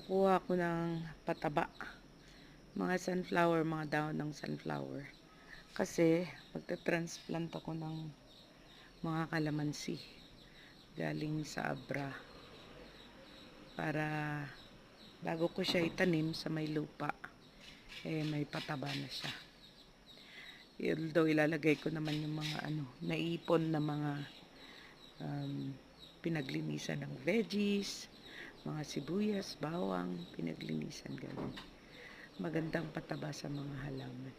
kukuha ako ng pataba. Mga sunflower, mga dahon ng sunflower. Kasi magta-transplant ako ng mga kalamansi galing sa Abra. Para bago ko siya itanim sa may lupa, may pataba na siya. Although ilalagay ko naman yung mga naipon na mga pinaglinisan ng veggies, mga sibuyas, bawang, pinaglinisan gano'n. Magandang pataba sa mga halaman.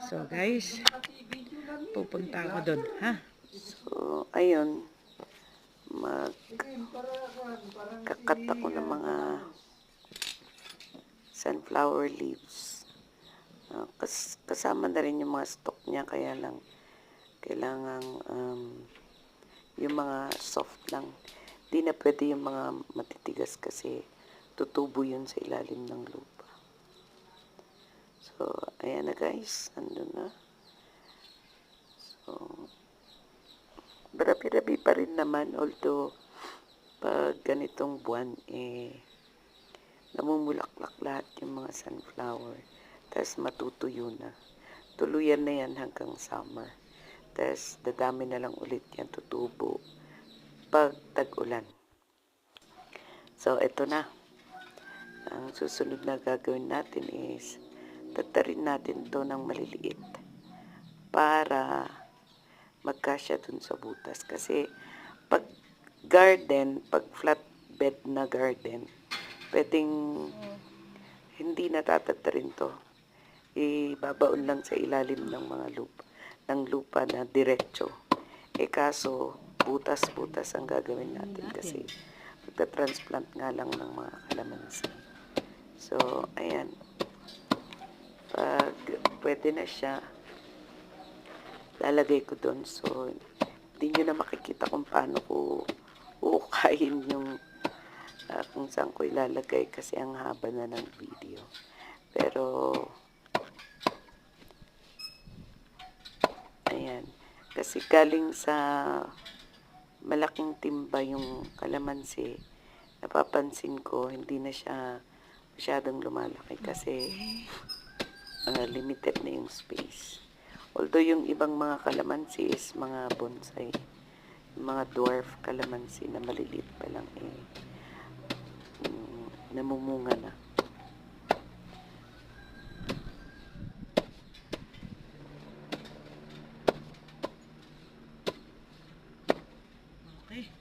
So guys, pupunta ako doon, ha? So, ayun, magkakat ako ng mga sunflower leaves. Kasama na rin yung mga stock niya, kaya lang kailangan yung mga soft lang. Di na pwede yung mga matitigas kasi tutubo yun sa ilalim ng lupa. So, ayan na guys, andun na. So, barabi-rabi pa rin naman, although pag ganitong buwan, namumulaklak lahat yung mga sunflower. Tapos matutuyo na. Tuluyan na yan hanggang summer. Tapos dadami na lang ulit yan, tutubo pag tag-ulan. So, ito na. Ang susunod na gagawin natin is tatarin natin to ng maliliit para magkasya dun sa butas. Kasi pag garden, pag flat bed na garden, pwedeng hindi natatatarin to. Ibabaon lang sa ilalim ng mga lupa na diretso. Kaso butas-butas ang gagawin natin kasi magta-transplant nga lang ng mga kalamansi. So, ayan. Pag pwede na siya, lalagay ko doon. So, hindi nyo na makikita kung paano ko uukayin yung kung saan ko ilalagay kasi ang haba na ng video. Pero, ayan. Kasi galing sa malaking timba yung kalamansi, napapansin ko hindi na siya masyadong lumalaki kasi limited na yung space. Although yung ibang mga kalamansi is mga bonsai, mga dwarf kalamansi na maliliit pa lang namumunga na.